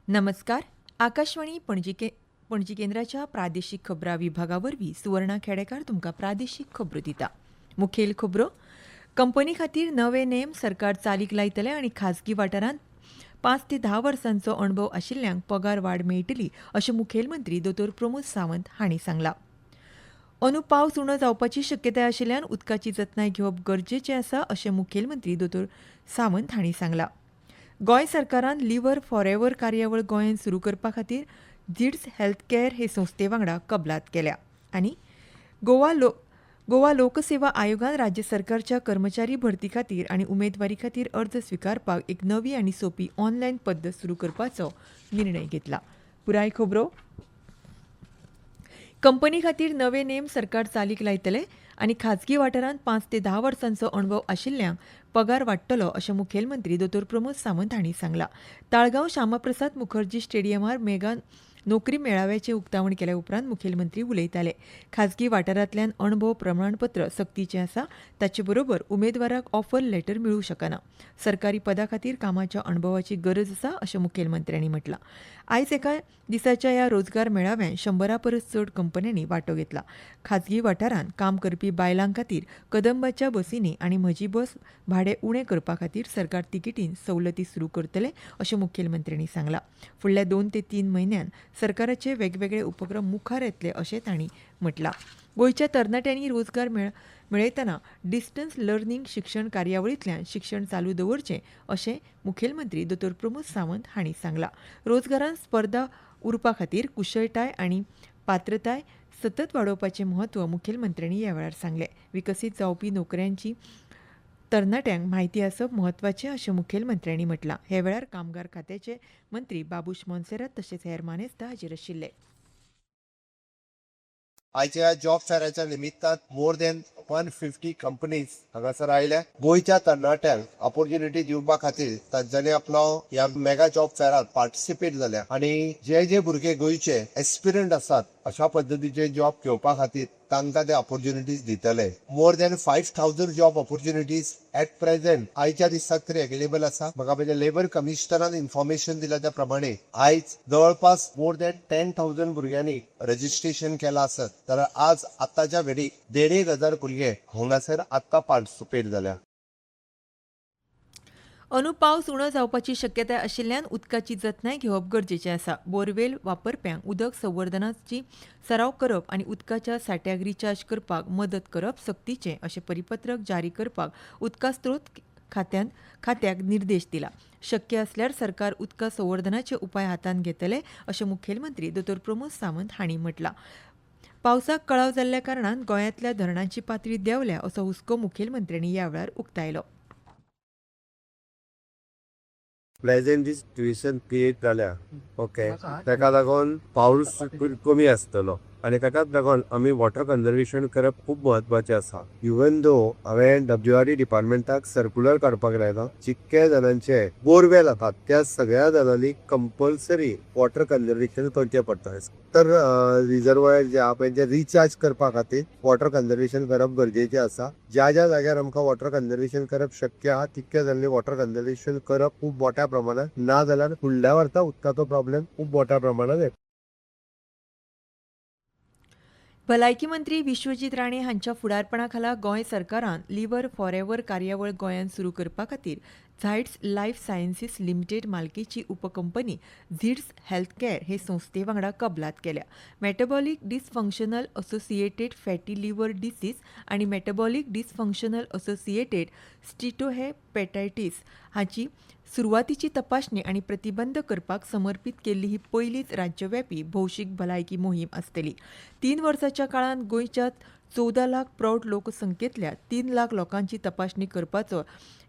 नमस्कार. आकाशवाणी पणजी केंद्राच्या प्रादेशीक खबरां विभागावरवीं सुवर्णा खेडेकार तुमकां प्रादेशीक खबरो दिता. मुखेल खबरो. कंपनी खातीर नवे नेम सरकार चालीक लायतले आनी खाजगी वाठारांत 5 ते 10 वर्सांचो अणभव आशिल्ल्यांक पगार वाड मेळटली अशें मुखेलमंत्री दोतोर प्रमोद सावंत हांणी सांगलां. अंदू पावस उणो जावपाची शक्यताय आशिल्ल्यान उदकाची जतनाय घेवप गरजेचें आसा अशें मुखेलमंत्री दोतोर सावंत हांणी सांगलां. गोंय सरकारान लिव्हर फॉरएव्हर कार्यावळ गोंयांत सुरू करपा खातीर झिड्स हेल्थ कॅर हे संस्थे वांगडा कबलात केल्या आनी गोवा लोकसेवा आयोगान राज्य सरकारच्या कर्मचारी भरती खातीर आनी उमेदवारी खातीर अर्ज स्विकारपाक एक नवी आनी सोपी ऑनलायन पद्दत सुरू करपाचो निर्णय घेतला. पुराय खबरो. कंपनी खातीर नवे नेम सरकार चालीक लायतले आनी खाजगी वाठारांत 5 ते 10 वर्सांचो अणभव आशिल्ल्यांक पगार वाडटलो अशें मुखेलमंत्री दोतोर प्रमोद सावंत हांणी सांगलां. ताळगांव श्यामाप्रसाद मुखर्जी स्टेडियमार मेगा नोकरी मेळाव्याचें उक्तावण केल्या उपरांत मुखेलमंत्री उलयताले. खाजगी वाठारांतल्यान अणभव प्रमाणपत्र सक्तीचें आसा. ताचे बरोबर उमेदवाराक ऑफर लेटर मेळूं शकना. सरकारी पदा खातीर कामाच्या अणभवाची गरज आसा अशें मुखेलमंत्र्यांनी म्हटलां. आयज एका दिसाच्या ह्या रोजगार मेळाव्यांत 100 परस चड कंपन्यांनी वांटो घेतला. खाजगी वाठारांत काम करपी बायलां खातीर कदंबाच्या बसींनी आनी म्हजी बस भाडें उणें करपा खातीर सरकार तिकेटीन सवलती सुरू करतले अशें मुखेलमंत्र्यांनी सांगलां. फुडल्या 2 ते 3 म्हयन्यांत सरकाराचे वेगवेगळे उपक्रम मुखार येतले अशें तांणी म्हटलां. गोंयच्या तरणाट्यांनी रोजगार मेळयतना डिस्टन्स लर्निंग शिक्षण कार्यावळींतल्यान शिक्षण चालू दवरचें अशें मुखेलमंत्री दोतोर प्रमोद सावंत हांणी सांगलां. रोजगारांत स्पर्धा उरपा खातीर कुशळटाय आनी पात्रताय सतत वाडोवपाचें म्हत्व मुखेलमंत्र्यांनी ह्या वेळार सांगलें. विकसीत जावपी नोकऱ्यांची तरणाट्यांक म्हायती आसप म्हत्वाचें अशें मुखेलमंत्र्यांनी म्हटलां. हे वेळार कामगार खात्याचे मंत्री बाबूश मोन्सेरात तशेंच हेर मानेस्तां हाजीर आशिल्ले. आयच्या जॉब फेराच्या निमित्तान मोर देन 150 कंपनीज हांगासर आयल्या. गोंयच्या तरणाट्यांक ऑपॉर्च्युनिटी दिवपा खातीर तांच्यांनी आपलो ह्या मेगा जॉब फेरात पार्टिसिपेट जाल्या आनी जे भुरगे गोंयचे एक्सपिरियंट आसात अशा पद्दतीचे जॉब घेवपा खातीर तांकां ते ऑपॉर्च्युनिटीज दितले. More than 5000 job opportunities at present आयच्या दिसाक तरी अवेलेबल आसा. म्हाका म्हणजे लेबर कमिशनरान इन्फॉर्मेशन दिल्या त्या प्रमाणे आयज जवळपास मोर देन 10,000 भुरग्यांनी रजिस्ट्रेशन केला आसत. तर आज आताच्या वेळी 1,500 भुरगे हांगासर आत्ता पार्टिसिपेट जाल्या. अंदू पावस उणो जावपाची शक्यताय आशिल्ल्यान उदकाची जतनाय घेवप गरजेचें आसा. बोरवेल वापरप्यांक उदक संवर्धनाची सराव करप आनी उदकाच्या साठ्याक रिचार्ज करपाक मदत करप सक्तीचें अशें परिपत्रक जारी करपाक उदका स्त्रोत खात्याक निर्देश दिला. शक्य आसल्यार सरकार उदका संवर्धनाचे उपाय हातांत घेतले अशें मुखेलमंत्री दोतोर प्रमोद सावंत हांणी म्हटलां. पावसाक कळाव जाल्ल्या कारणान गोंयांतल्या धरणांची पातळी देंवल्या असो हुस्को मुखेलमंत्र्यांनी ह्या वेळार उक्तायलो. प्लेझंट सिच्युएशन क्रिएट जाल्या. ओके, ताका लागून पावस कमी आसतलो आनी ताकाच लागून आमी वॉटर कन्जर्वेशन करप खूब म्हत्वाचें आसा. इवन दो हांवें WRE डिपार्टमेंटाक सर्क्युलर काडपाक लायला. जितके जाणांचे बोरवेल आसात त्या सगळ्या जाणांनी कंपल्सरी वॉटर कन्जर्वेशन करचें पडटा. तर रिजर्वायर जे आहा पळय ते रिचार्ज करपा खातीर वॉटर कन्जर्वेशन करप गरजेचें आसा. ज्या जाग्यार आमकां वॉटर कन्जर्वेशन करप शक्य आहा तितक्या जाणांनी वॉटर कन्जर्वेशन करप खूब मोठ्या प्रमाणात. ना जाल्यार फुडल्या वर्सा उदकाचो प्रॉब्लेम खूब मोठ्या प्रमाणात येता. भलायकी मंत्री विश्वजीत राणे हांच्या फुडारपणा खाला गोंय सरकारान लिव्हर फॉरएव्हर कार्यावळ गोंयांत सुरू करपा खातीर झायड्स लायफ सायन्सीस लिमिटेड मालकीची उपकंपनी झिड्स हेल्थ कॅर हे संस्थे वांगडा कबलात केल्या. Metabolic dysfunctional associated fatty liver disease आनी मेटाबॉलिक डिसफंक्शनल असोसिएटेड स्टिटोहेपेटायटीस हाची सुरवातीची तपासणी आनी प्रतिबंध करपाक समर्पीत केल्ली ही पयलीच राज्यव्यापी भौशीक भलायकी मोहीम आसतली. 3 वर्सांच्या काळात गोंयच्या 14 लाख प्रौढ लोकसंख्येंतल्या 3 लाख लोकांची तपासणी करपाचो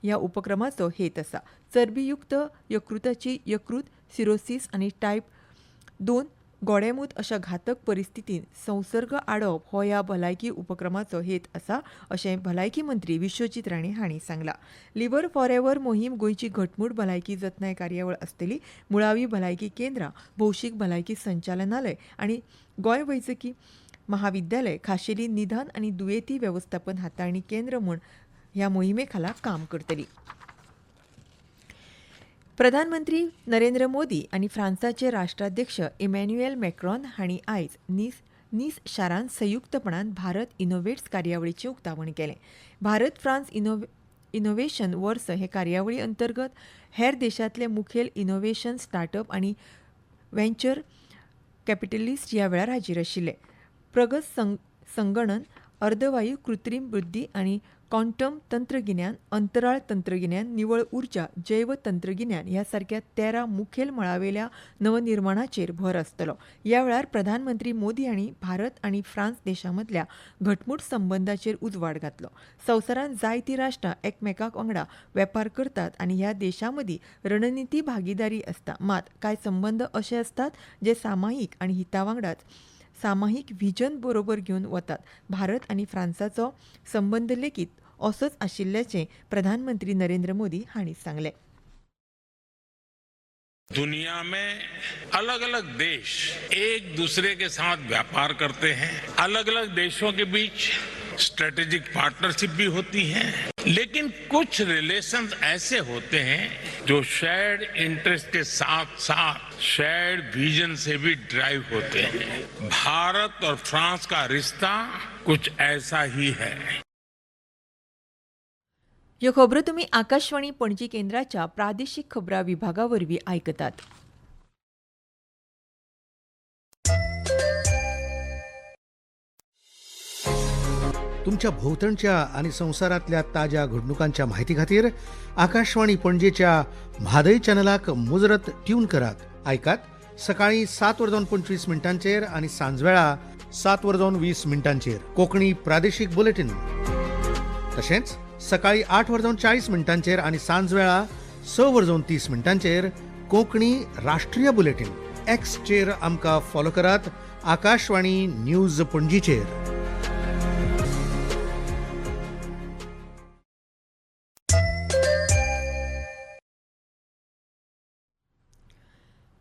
ह्या उपक्रमाचो हेत आसा. चरबीयुक्त यकृताची यकृत सिरोसीस आनी टायप 2 गोडेमूत अशा घातक परिस्थितींत संसर्ग आडोवप हो ह्या भलायकी उपक्रमाचो हेत आसा अशें भलायकी मंत्री विश्वजीत राणे हांणी सांगलां. लिव्हर फॉरएव्हर मोहीम गोंयची घटमूट भलायकी जतनाय कार्यावळ आसतली. मुळावी भलायकी केंद्रां, भौशीक भलायकी संचालनालय आनी गोंय वैजकी महाविद्यालय खाशेली निदान आनी दुयेंती वेवस्थापन हाताळणी केंद्र म्हूण ह्या मोहिमे खाला काम करतली. प्रधानमंत्री नरेंद्र मोदी आनी फ्रांसाचे राष्ट्राध्यक्ष इमॅन्युएल मॅक्रॉन हांणी आयज नीस शारांत संयुक्तपणान भारत इनोव्हेट्स कार्यावळीचें उक्तावण केलें. भारत फ्रांस इनोव्हेशन वर्स हे कार्यावळी अंतर्गत हेर देशांतले मुखेल इनोव्हेशन स्टार्टअप आनी व्हेंचर कॅपिटलिस्ट ह्या वेळार हाजीर आशिल्ले. प्रगत संगणन, अर्दवायू कृत्रीम बुद्धी आनी क्वांटम तंत्रगिन्यान, अंतराळ तंत्रगिन्यान, निवळ उर्जा, जैव तंत्रगिन्यान ह्या सारक्या 13 मुखेल मळावेल्या नवनिर्माणाचेर भर आसतलो. ह्या वेळार प्रधानमंत्री मोदी हांणी भारत आनी फ्रांस देशां मदल्या घटमूट संबंदांचेर उजवाड घातलो. संवसारांत जायतीं राष्ट्रां एकमेकां वांगडा वेपार करतात आनी ह्या देशां मदीं रणनिती भागीदारी आसता. मात कांय संबंद अशे आसतात जे सामायिक आनी हिता वांगडाच सामायिक व्हिजन बरोबर घेवन वतात. भारत आनी फ्रांसाचो संबंद लेगीत असोच आशिल्ल्याचें प्रधानमंत्री नरेंद्र मोदी हांणी सांगलें. दुनिया में अलग अलग देश एक दूसरे के साथ व्यापार करते हैं. अलग अलग देशों के बीच स्ट्रेटेजिक पार्टनरशिप भी होती है, लेकिन कुछ रिलेशंस ऐसे होते हैं जो शेयर्ड इंटरेस्ट के साथ साथ शेयर्ड विजन से भी ड्राइव होते हैं. भारत और फ्रांस का रिश्ता कुछ ऐसा ही है. ह्यो खबरो तुमी आकाशवाणी पणजी केंद्राच्या प्रादेशीक खबरां विभागा वरवीं आयकतात. तुमच्या भोवतणच्या आणि संवसारांतल्या ताज्या घडणुकांच्या म्हायती खातीर आकाशवाणी पणजेच्या म्हादय चॅनलाक मुजरत ट्यून करात. आयकात सकाळीं 7:25 आनी सांजवेळा 7:20 कोंकणी प्रादेशीक बुलेटिन. तशेंच सकाळीं 8:40 आनी सांजवेळा 6:30 कोंकणी राष्ट्रीय बुलेटिन. एक्सचेर आमकां फॉलो करात, आकाशवाणी न्यूज पणजीचेर.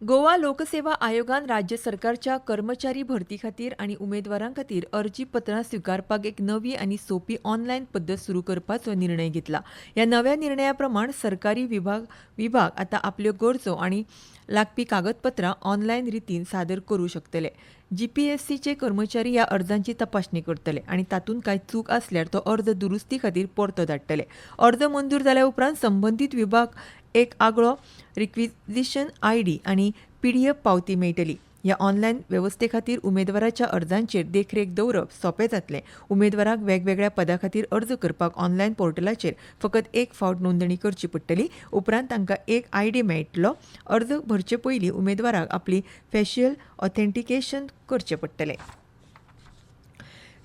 गोवा लोकसेवा आयोगान राज्य सरकारच्या कर्मचारी भरती खातीर आनी उमेदवारां खातीर अर्जी पत्रां स्विकारपाक एक नवी आनी सोपी ऑनलायन पद्दत सुरू करपाचो निर्णय घेतला. ह्या नव्या निर्णया प्रमाण सरकारी विभाग आतां आपल्यो गरजो आनी लागपी कागदपत्रां ऑनलायन रितीन सादर करूं शकतले. जीपीएससीचे कर्मचारी ह्या अर्जांची तपासणी करतले आनी तातूंत कांय चूक आसल्यार तो अर्ज दुरुस्ती खातीर परतो धाडटले. अर्ज मंजूर जाल्या उपरांत संबंदीत विभाग एक आगळो रिक्विजिशन आयडी आनी पीडीएफ पावती मेळटली. ह्या ऑनलायन वेवस्थे खातीर उमेदवाराच्या अर्जांचेर देखरेख दवरप सोंपें जातलें. उमेदवाराक वेगवेगळ्या पदां खातीर अर्ज करपाक ऑनलायन पोर्टलाचेर फकत एक फावट नोंदणी करची पडटली. उपरांत तांकां एक आयडी मेळटलो. अर्ज भरचे पयलीं उमेदवाराक आपली फेशियल ऑथेंटिकेशन करचें पडटलें.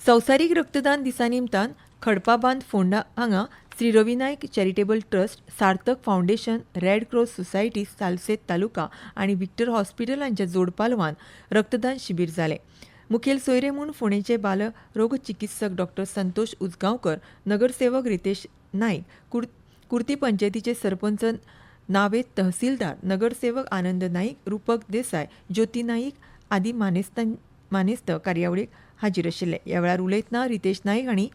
संवसारीक रक्तदान दिसा निमतान खडपाबांद फोंडा हांगा Shri Ravi Naik charitable trust, Sarthak foundation, red cross society Salcete taluka आनी व्हिक्टर हॉस्पिटल हांच्या जोड पालवान रक्तदान शिबीर जालें. मुखेल सोयरे म्हूण फोंडेचे बालरोग चिकित्सक डॉ संतोष उजगांवकर, नगरसेवक रितेश नाईक, कुर्ती पंचायतीचे सरपंच नावेद तहसीलदार, नगरसेवक आनंद नाईक, रुपक देसाय, ज्योती नाईक आदी मानेस्त कार्यावळीक हाजीर आशिल्ले. ह्या वेळार उलयतना रितेश नाईक हांणी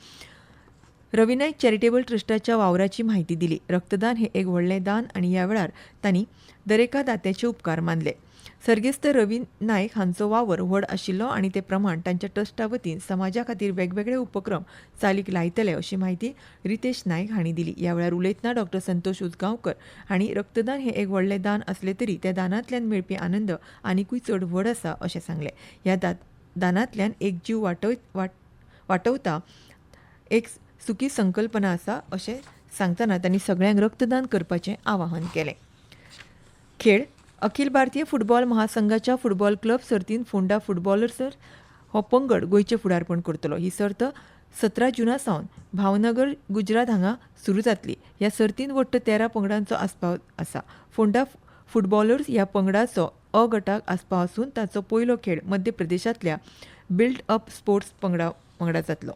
रवी नायक चॅरिटेबल ट्रस्टाच्या वावराची म्हायती दिली. रक्तदान हे एक व्हडलें दान आनी ह्या वेळार तांणी दरेका दात्याचे उपकार मानले. सर्गेस्त रवी नायक हांचो वावर व्हड आशिल्लो आनी ते प्रमाण तांच्या ट्रस्टा वतीन समाजा खातीर वेगवेगळे उपक्रम चालीक लायतले अशी म्हायती रितेश नायक हांणी दिली. ह्या वेळार उलयतना डॉ संतोष उजगांवकर हांणी रक्तदान हे एक व्हडलें दान असलें तरी त्या दानांतल्यान मेळपी आनंद आनिकूय चड व्हड आसा अशें सांगलें. ह्या दानांतल्यान एक जीव वाटवता एक सुखी संकल्पना आसा अशें सांगतना तांणी सगळ्यांक रक्तदान करपाचें आवाहन केलें. खेळ. अखिल भारतीय फुटबॉल महासंघाच्या फुटबॉल क्लब सर्तीन फोंडा फुटबॉलर्स हो पंगड गोंयचें फुडारपण करतलो. ही सर्त 17 जुना सावन भावनगर गुजरात हांगा सुरू जातली. ह्या सर्तीन वट्ट 13 पंगडांचो आस्पाव आसा. फोंडा फुटबॉलर्स ह्या पंगडाचो अ गटाक आस्पाव आसून ताचो पयलो खेळ मध्य प्रदेशांतल्या बिल्ड अप स्पोर्ट्स पंगडा जातलो.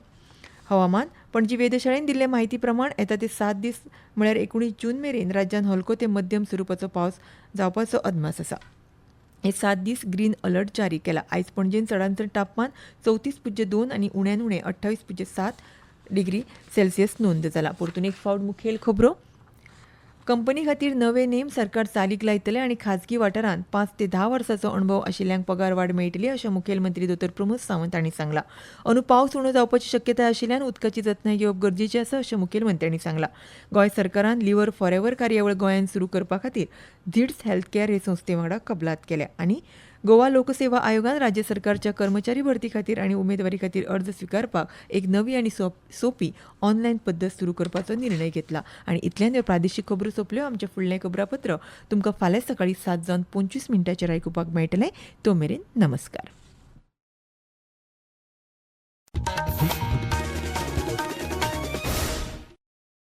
हवामान. पणजी वेधशाळेन दिल्ले म्हायती प्रमाण येता ते 7 दीस म्हळ्यार 19 जून मेरेन राज्यांत हलको ते मध्यम स्वरुपाचो पावस जावपाचो अदमास आसा. हे 7 दीस ग्रीन अलर्ट जारी केला. आयज पणजेन चडांत चड तापमान 34.2 आनी उण्यांत उणें 28.7 डिग्री सेल्सियस नोंद जाला. परतून एक फावट मुखेल खबरो. कंपनी खातीर नवे नेम सरकार चालीक लायतले आनी खाजगी वाठारांत 5 ते 10 वर्सांचो अणभव आशिल्ल्यांक पगार वाड मेळटली अशें मुखेलमंत्री दोतोर प्रमोद सावंत हांणी सांगलां. अंदू पावस उणो जावपाची शक्यताय आशिल्ल्यान उदकाची जतनाय घेवप गरजेची आसा अशें मुखेलमंत्र्यांनी सांगलां. गोंय सरकारान लिव्हर फॉरएव्हर कार्यावळ गोंयांत सुरू करपा खातीर झिड्स हेल्थ कॅर हे संस्थे वांगडा कबलात केल्या आनी गोवा लोकसेवा आयोगान राज्य सरकारच्या कर्मचारी भरती खातीर आनी उमेदवारी खातीर अर्ज स्विकारपाक एक नवी आनी सोपी ऑनलायन पद्दत सुरू करपाचो निर्णय घेतला. आनी इतल्यान ह्यो प्रादेशीक खबरो सोंपल्यो. आमचें फुडलें खबरापत्र तुमकां फाल्यां सकाळीं 7:25 आयकुपाक मेळटलें. तो मेरेन नमस्कार.